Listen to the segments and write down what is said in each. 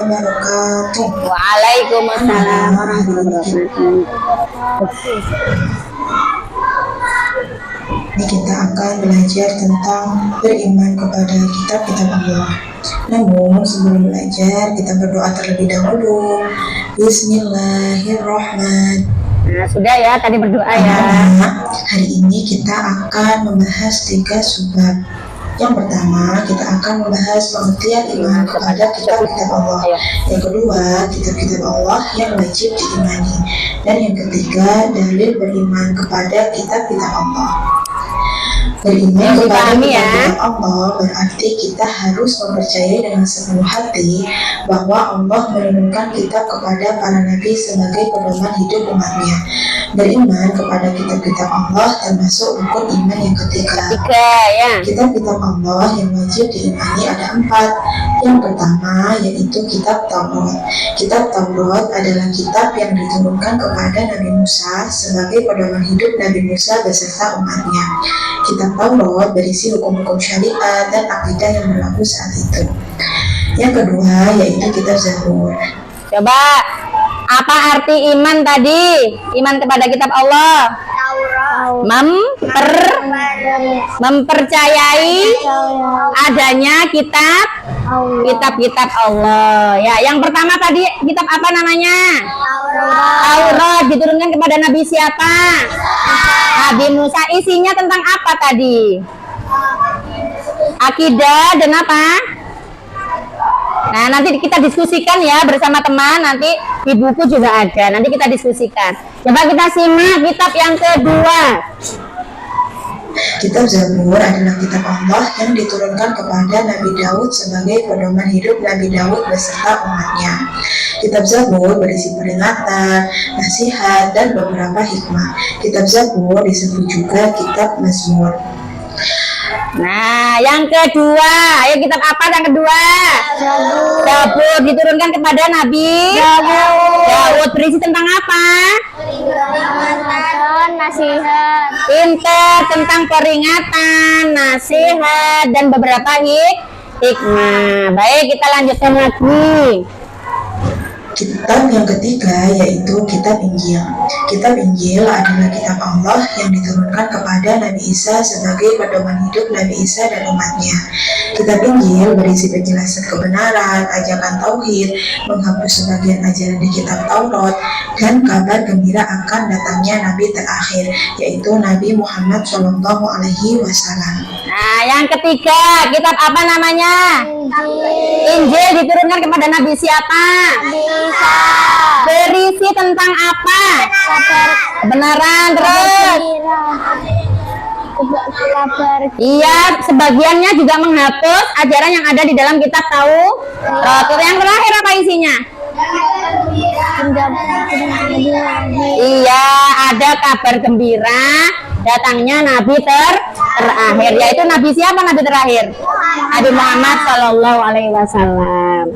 Wabarakatuh. Waalaikumsalam warahmatullahi wabarakatuh. Ini kita akan belajar tentang beriman kepada kitab-kitab Allah. Namun sebelum belajar kita berdoa terlebih dahulu. Bismillahirrahmanirrahim. Nah, sudah ya tadi berdoa ya. Hari ini kita akan membahas 3 subbab. Yang pertama, kita akan membahas pengertian iman kepada kitab-kitab Allah. Yang kedua, kitab-kitab Allah yang wajib diimani. Dan yang ketiga, dalil beriman kepada kitab-kitab Allah. Beriman kepada kitab-kitab Allah berarti kita harus mempercayai dengan sepenuh hati bahwa Allah menurunkan kitab kepada para nabi sebagai pedoman hidup umatnya. Beriman kepada kitab-kitab Allah termasuk rukun iman yang ketiga. Kitab-kitab Allah yang wajib diimani ada 4. Yang pertama yaitu kitab Taurat. Kitab Taurat adalah kitab yang diturunkan kepada Nabi Musa sebagai pedoman hidup Nabi Musa beserta umatnya. Kitab Taurat berisi hukum-hukum syariat dan akidah yang berlaku saat itu. Yang kedua yaitu kitab Zabur. Coba, apa arti iman tadi? Iman kepada kitab Allah. Mempercayai adanya kitab-kitab Allah. Ya, yang pertama tadi kitab apa namanya? Taurat diturunkan kepada Nabi siapa? Nabi Musa. Isinya tentang apa tadi? Akidah dan apa? Nah, nanti kita diskusikan ya bersama teman, nanti di buku juga ada, nanti kita diskusikan. Coba kita simak kitab yang kedua. Kitab Zabur adalah kitab Allah yang diturunkan kepada Nabi Daud sebagai pedoman hidup Nabi Daud beserta umatnya. Kitab Zabur berisi peringatan, nasihat, dan beberapa hikmah. Kitab Zabur disebut juga kitab Mazmur. Nah, yang kedua, ayo kitab apa yang kedua? Zabur diturunkan kepada Nabi Daud. Berisi tentang apa? Nasihat. Pinter, tentang peringatan, nasihat, dan beberapa hikmah. Baik, kita lanjutkan lagi. Kitab yang ketiga yaitu kitab Injil. Kitab Injil adalah kitab Allah yang diturunkan kepada Nabi Isa sebagai pedoman hidup Nabi Isa dan umatnya. Kitab Injil berisi penjelasan kebenaran, ajakan tauhid, menghapus sebagian ajaran di kitab Taurat, dan kabar gembira akan datangnya Nabi terakhir, yaitu Nabi Muhammad SAW. Nah, yang ketiga, kitab apa namanya? Injil diturunkan kepada Nabi siapa? Berisi tentang apa? Kebenaran, terus iya, sebagiannya juga menghapus ajaran yang ada di dalam kitab Taurat. Yang terakhir apa isinya? Iya, ada kabar gembira datangnya Nabi terakhir, yaitu Nabi siapa? Nabi terakhir, Nabi Muhammad SAW.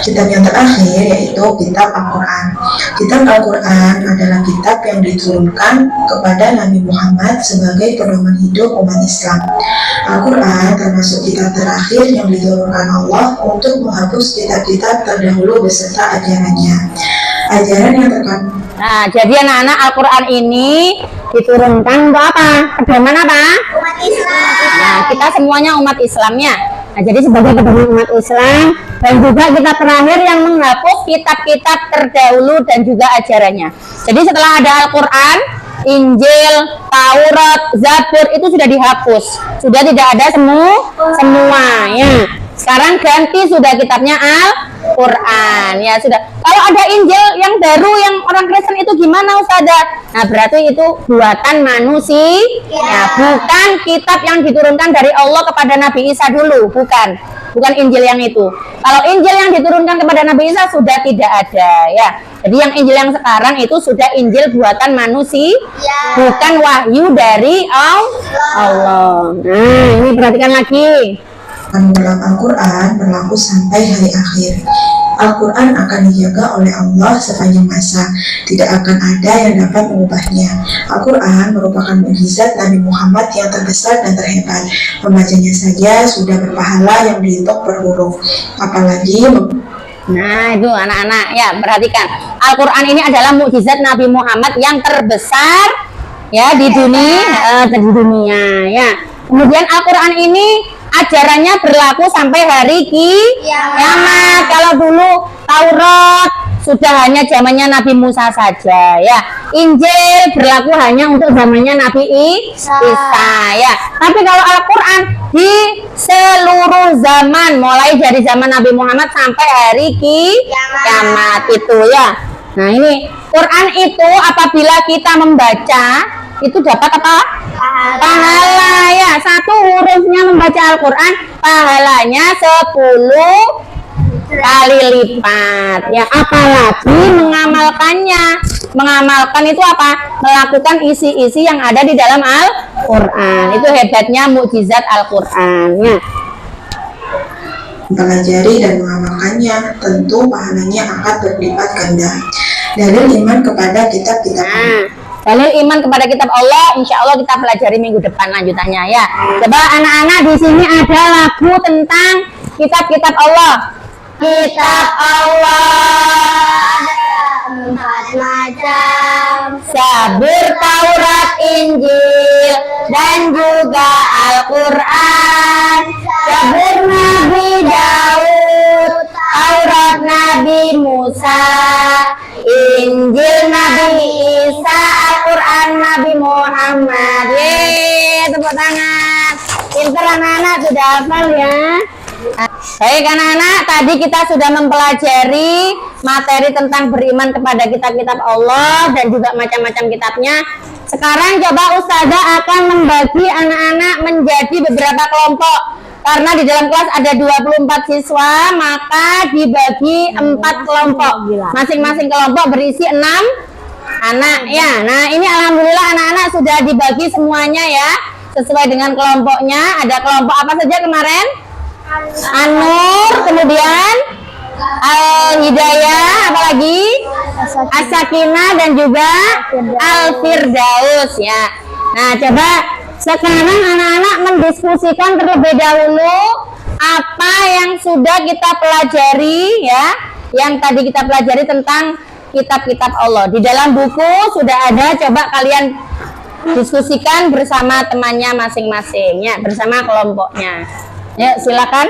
Kitab yang terakhir yaitu kitab Al-Quran. Kitab Al-Quran adalah kitab yang diturunkan kepada Nabi Muhammad sebagai pedoman hidup umat Islam. Al-Quran termasuk kitab terakhir yang diturunkan Allah untuk menghapus kitab-kitab terdahulu beserta ajarannya. Ajaran yang terkandung. Nah, jadi anak-anak, Al-Quran ini diturunkan untuk apa? Pedoman apa? Umat Islam. Nah, kita semuanya umat Islamnya. Nah, jadi sebagai pedoman umat Islam dan juga kitab terakhir yang menghapus kitab-kitab terdahulu dan juga ajarannya. Jadi setelah ada Al-Quran, Injil, Taurat, Zabur itu sudah dihapus, sudah tidak ada semuanya. Sekarang ganti sudah kitabnya Al-Quran, ya sudah. Kalau ada Injil yang baru yang orang Kristen itu gimana Ustazah? Nah, berarti itu buatan manusia, ya, bukan kitab yang diturunkan dari Allah kepada Nabi Isa dulu, bukan Injil yang itu. Kalau Injil yang diturunkan kepada Nabi Isa sudah tidak ada, ya. Jadi yang Injil yang sekarang itu sudah Injil buatan manusia, bukan wahyu dari Allah. Nah, ini perhatikan lagi. Dalam Al-Quran berlaku sampai hari akhir. Al-Quran akan dijaga oleh Allah sepanjang masa. Tidak akan ada yang dapat mengubahnya. Al-Quran merupakan mukjizat Nabi Muhammad yang terbesar dan terhebat. Membacanya saja sudah berpahala yang dihitung per huruf. Apalagi Nah, itu anak-anak ya, perhatikan. Al-Qur'an ini adalah mukjizat Nabi Muhammad yang terbesar ya di dunia ya. Kemudian Al-Qur'an ini ajarannya berlaku sampai hari kiamat. Kalau dulu Taurat sudah hanya zamannya Nabi Musa saja ya. Injil berlaku hanya untuk zamannya Nabi Isa ya. Tapi kalau Al-Qur'an di seluruh zaman, mulai dari zaman Nabi Muhammad sampai hari kiamat itu ya. Nah, ini Quran itu apabila kita membaca itu dapat apa? Pahala ya. Satu hurufnya membaca Al-Qur'an pahalanya 10 kali lipat ya, apalagi mengamalkan itu apa? Melakukan isi-isi yang ada di dalam Al-Qur'an. Itu hebatnya mukjizat Al-Qur'an ya. Mempelajari dan mengamalkannya, tentu pahalanya akan berlipat ganda. Dalil iman kepada kitab-kitab Dalil iman kepada kitab Allah, insya Allah kita pelajari minggu depan lanjutannya ya. Coba anak-anak, di sini ada lagu tentang kitab-kitab Allah. Kitab Allah ada 4 macam, Zabur, Taurat, Injil, dan juga Al-Quran. Zabur Nabi Daud, Taurat Nabi Musa, Injil Nabi Isa, Al-Quran Nabi Muhammad. Yeay, tepuk tangan. Pinter anak-anak, sudah hafal ya. Baik anak-anak, tadi kita sudah mempelajari materi tentang beriman kepada kitab-kitab Allah dan juga macam-macam kitabnya. Sekarang coba Ustazah akan membagi anak-anak menjadi beberapa kelompok. Karena di dalam kelas ada 24 siswa, maka dibagi 4 kelompok. Masing-masing kelompok berisi 6 anak ya. Nah, ini alhamdulillah anak-anak sudah dibagi semuanya ya, sesuai dengan kelompoknya. Ada kelompok apa saja kemarin? An-Nur, kemudian Al-Hidayah, apalagi As-Sakinah, dan juga Al-Firdaus ya. Nah, coba sekarang anak-anak mendiskusikan terlebih dahulu apa yang sudah kita pelajari ya, yang tadi kita pelajari tentang kitab-kitab Allah. Di dalam buku sudah ada, coba kalian diskusikan bersama temannya masing-masing ya, bersama kelompoknya. Ya, silakan.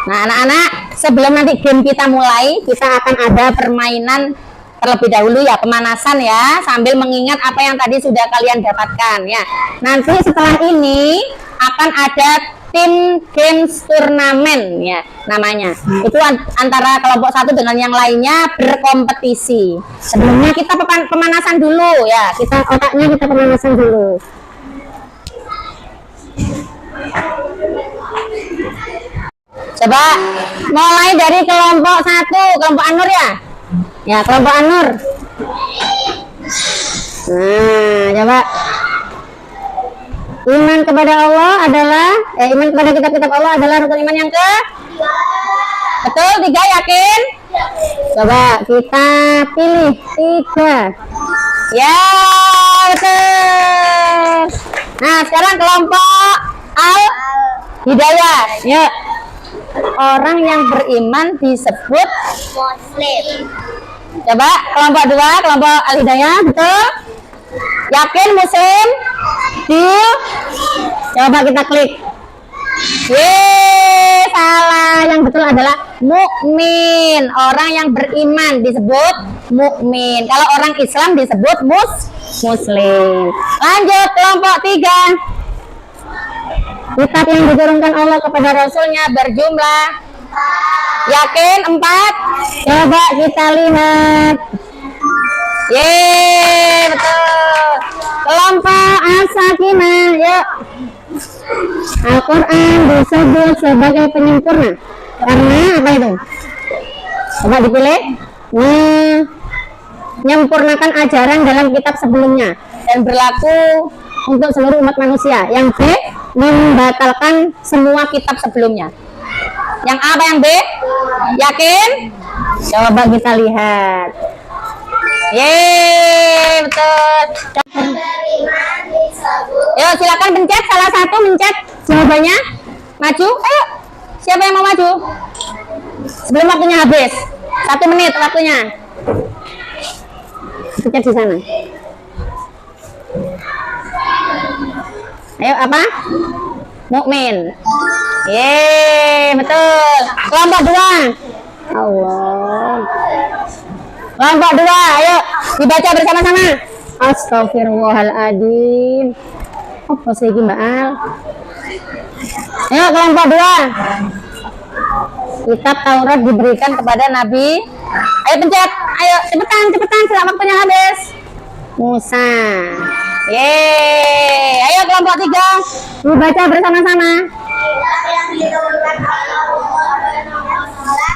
Nah, anak-anak, sebelum nanti game kita mulai, kita akan ada permainan terlebih dahulu ya, pemanasan ya, sambil mengingat apa yang tadi sudah kalian dapatkan ya. Nanti setelah ini akan ada tim games turnamen ya namanya. Itu antara kelompok satu dengan yang lainnya berkompetisi. Sebelumnya kita pemanasan dulu ya, otaknya kita pemanasan dulu. Coba mulai dari kelompok 1, kelompok Anur ya. Ya, kelompok Anur. Nah, coba. Iman kepada Allah adalah iman kepada kitab-kitab Allah adalah rukun iman yang ke? Betul, 3 yakin? Coba kita pilih 3. Ya, betul. Nah, sekarang kelompok Al-Hidayah. Ya. Orang yang beriman disebut Muslim. coba kelompok 2, kelompok Al-Hidayah, betul? Yakin Muslim? Deal? Coba kita klik. Yeay, salah. Yang betul adalah mukmin. Orang yang beriman disebut mukmin. Kalau orang Islam disebut Muslim. Lanjut kelompok 3. Kitab yang diturunkan Allah kepada Rasulnya berjumlah yakin 4. Coba kita lihat. Yeay, betul. Kelompok As-Sakinah, yuk. Al-Quran disebut sebagai penyempurna karena apa itu? Coba dipilih. Menyempurnakan ajaran dalam kitab sebelumnya dan berlaku untuk seluruh umat manusia. Yang B, membatalkan semua kitab sebelumnya. Yang A apa yang B? Yakin? Coba kita lihat. Yeay, betul. Yuk, silakan pencet salah satu, mencet jawabannya. Maju, ayo. Siapa yang mau maju? Sebelum waktunya habis. 1 menit waktunya. Pencet di sana. Ayo, apa? Mukmin. Yeay, betul. Kelompok 2. Allah. Kelompok 2, ayo dibaca bersama-sama. Astagfirullahaladzim. Apa sih ini Mbak Al? Ayo kelompok 2. Kitab Taurat diberikan kepada Nabi. Ayo pencet, ayo cepetan setelah waktunya habis. Musa. Yeay. Ayo kelompok 3 dibaca bersama-sama.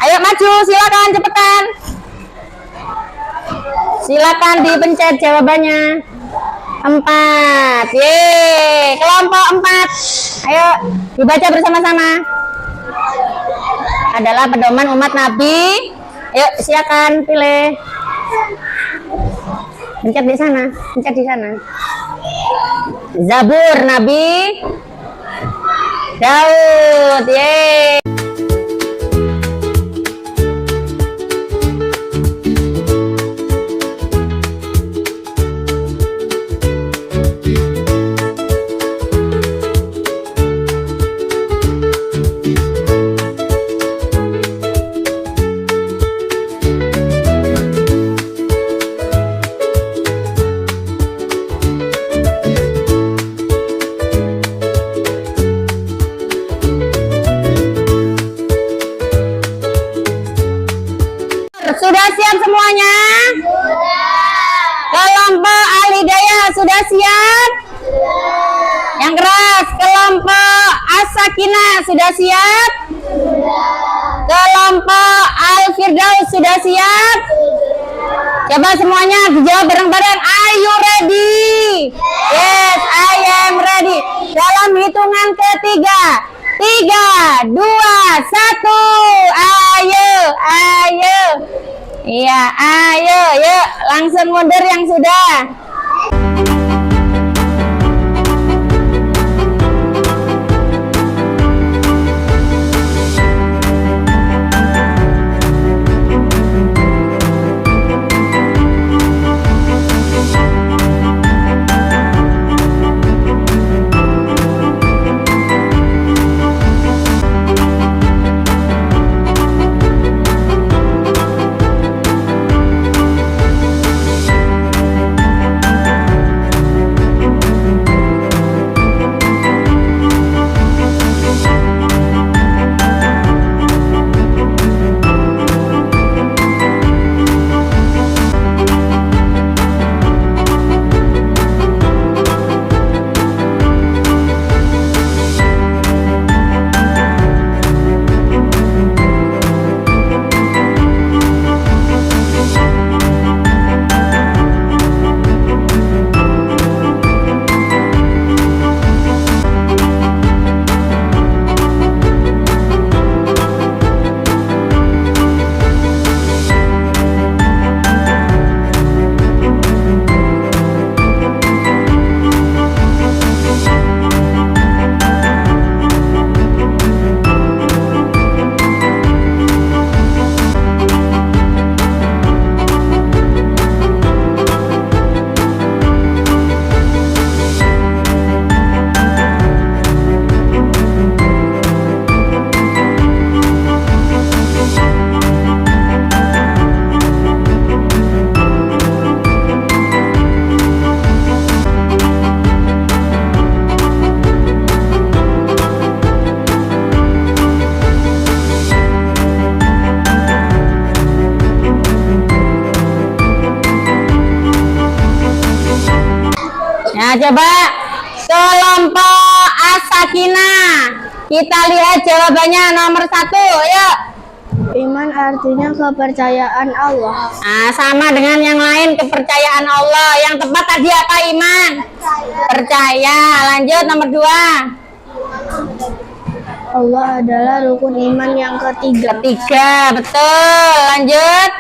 Ayo maju, silakan cepetan. Silakan dipencet jawabannya. 4. Yeay, kelompok 4. Ayo dibaca bersama-sama. Adalah pedoman umat Nabi. Ayo silakan pilih. Pencet di sana, pencet di sana. Zabur Nabi Daud. Yeay. Sudah siap semuanya? Kelompok Al-Hidayah sudah siap? Yang keras. Kelompok As-Sakinah sudah siap? Kelompok Al-Firdaus sudah siap? Coba semuanya dijawab bareng-bareng. Are you ready? Yes, I am ready. Dalam hitungan ketiga. 3, 2, 1. Ayo, ayo. Iya, ayo, yuk langsung mundur yang sudah. Nah, coba kelompok As-Sakinah. Kita lihat jawabannya nomor 1. Yuk. Iman artinya kepercayaan Allah. Nah, sama dengan yang lain, kepercayaan Allah. Yang tepat tadi apa, iman? Percaya. Lanjut nomor 2. Allah adalah rukun iman yang ketiga. Ketiga, betul. Lanjut.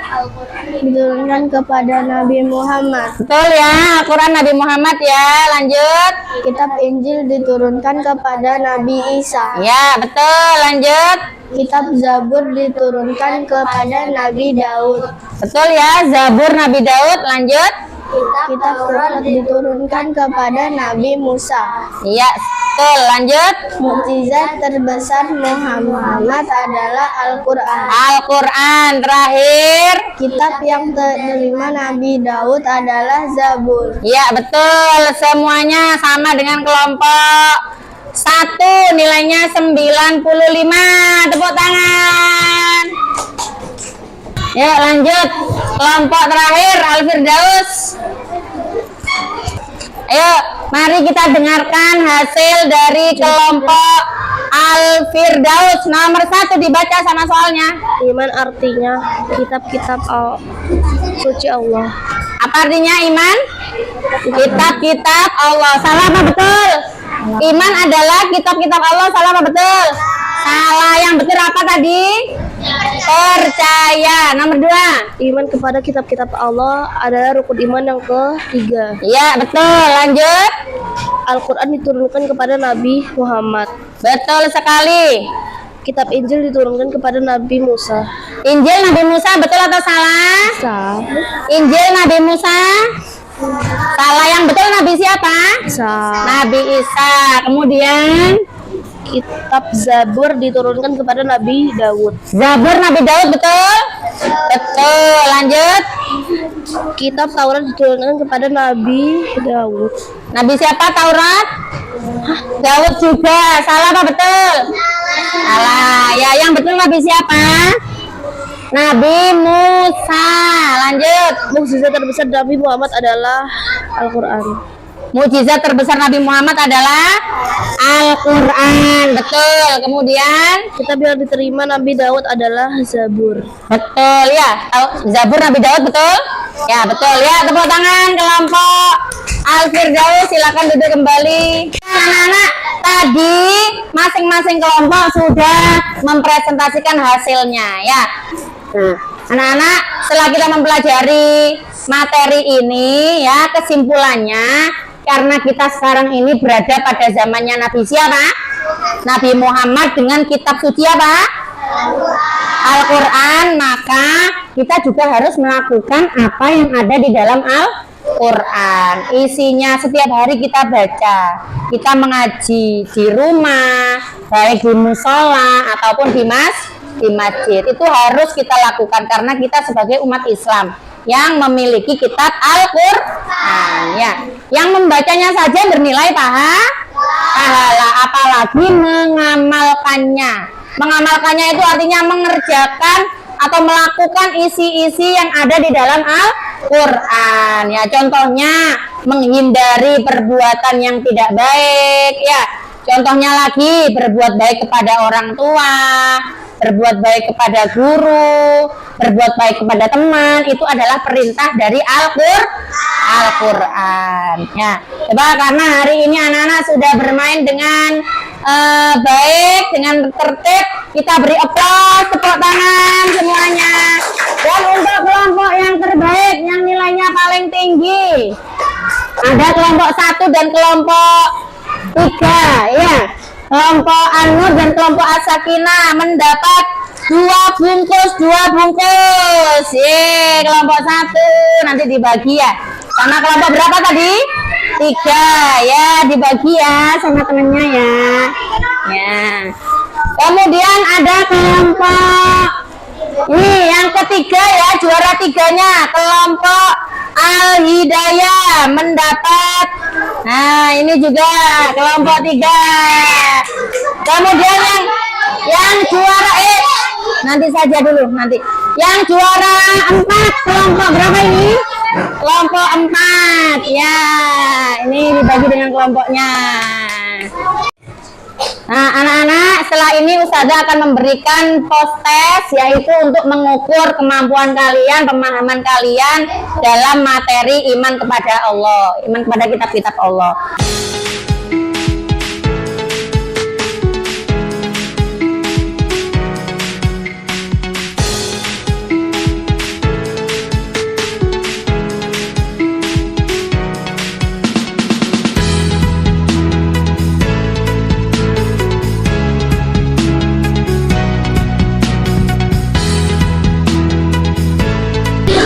Diturunkan kepada Nabi Muhammad. Betul ya, Al-Quran Nabi Muhammad ya. Lanjut. Kitab Injil diturunkan kepada Nabi Isa. Ya, betul. Lanjut. Kitab Zabur diturunkan kepada Nabi Daud. Betul ya, Zabur Nabi Daud. Lanjut. Kitab Taurat diturunkan kepada Nabi Musa. Iya, betul. Lanjut. Mukjizat terbesar Muhammad adalah Al-Quran. Al-Quran. Terakhir. Kitab yang diterima Nabi Daud adalah Zabur. Iya, betul. Semuanya sama dengan kelompok 1. Nilainya 95. Tepuk tangan. Yuk lanjut. Kelompok terakhir Al-Firdaus. Ayo, mari kita dengarkan hasil dari kelompok Al-Firdaus. Nomor 1 dibaca sama soalnya. Iman artinya kitab-kitab suci Allah. Apa artinya iman? Kitab-kitab Allah. Salah apa betul? Iman adalah kitab-kitab Allah. Salah apa betul? Salah. Yang betul apa tadi? Percaya. Nomor 2. Iman kepada kitab-kitab Allah adalah rukun iman yang ketiga. Iya, betul. Lanjut. Al-Quran diturunkan kepada Nabi Muhammad. Betul sekali. Kitab Injil diturunkan kepada Nabi Musa. Injil Nabi Musa, betul atau salah? Sah. Injil Nabi Musa. Salah. Yang betul Nabi siapa? Sah. Nabi Isa. Kemudian Kitab Zabur diturunkan kepada Nabi Daud. Zabur Nabi Daud, betul? Betul. Lanjut. Kitab Taurat diturunkan kepada Nabi Daud. Nabi siapa Taurat? Daud juga. Salah apa betul? Salah. Ya, yang betul Nabi siapa? Nabi Musa. Lanjut. Mukjizat terbesar Nabi Muhammad adalah Al-Quran. Mukjizat terbesar Nabi Muhammad adalah Al-Quran. Betul. Kemudian Kitab yang diterima Nabi Daud adalah Zabur. betul ya. Zabur Nabi Daud, betul? Ya, betul ya. Tepuk tangan kelompok Al-Firdaus. Silakan duduk kembali. Anak-anak, tadi masing-masing kelompok sudah mempresentasikan hasilnya ya. Nah, anak-anak, setelah kita mempelajari materi ini ya, kesimpulannya karena kita sekarang ini berada pada zamannya Nabi siapa? Nabi Muhammad dengan kitab suci apa? Al-Quran. Maka kita juga harus melakukan apa yang ada di dalam Al-Quran. Isinya setiap hari kita baca, kita mengaji di rumah, baik di musola ataupun di masjid. Itu harus kita lakukan karena kita sebagai umat Islam yang memiliki kitab Al-Quran ya. Yang membacanya saja bernilai pahala, apalagi mengamalkannya. Mengamalkannya itu artinya mengerjakan atau melakukan isi-isi yang ada di dalam Al-Quran ya. Contohnya menghindari perbuatan yang tidak baik ya. Contohnya lagi berbuat baik kepada orang tua, berbuat baik kepada guru, berbuat baik kepada teman. Itu adalah perintah dari Al-Quran ya. Coba karena hari ini anak-anak sudah bermain dengan baik, dengan tertib, kita beri aplaus, tepuk tangan semuanya. Dan untuk kelompok yang terbaik, yang nilainya paling tinggi, ada kelompok 1 dan kelompok 3 ya. Kelompok An-Nur dan kelompok As-Sakinah mendapat 2 bungkus. Ye, kelompok 1 nanti dibagi ya. Sama kelompok berapa tadi? 3 ya, dibagi ya sama temennya ya. Ya. Kemudian ada kelompok ini yang ketiga ya, juara 3-nya kelompok Al-Hidayah mendapat, nah ini juga kelompok 3. Kemudian yang juara nanti saja dulu nanti. Yang juara 4 kelompok berapa ini? Kelompok kelompok 4. Ya, ini dibagi dengan kelompoknya. Nah, anak-anak, setelah ini Ustazah akan memberikan post test, yaitu untuk mengukur kemampuan kalian, pemahaman kalian dalam materi iman kepada Allah, iman kepada kitab-kitab Allah.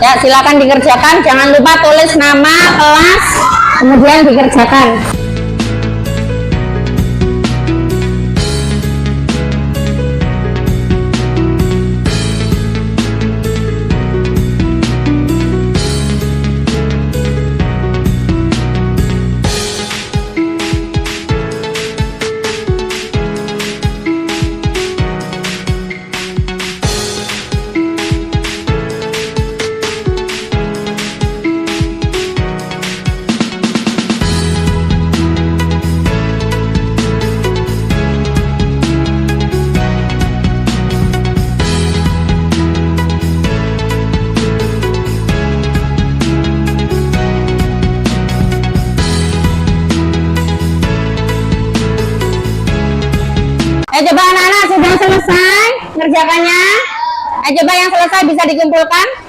Ya, silakan dikerjakan. Jangan lupa tulis nama kelas, kemudian dikerjakan. Coba anak-anak sudah selesai ngerjakannya. Coba yang selesai bisa dikumpulkan.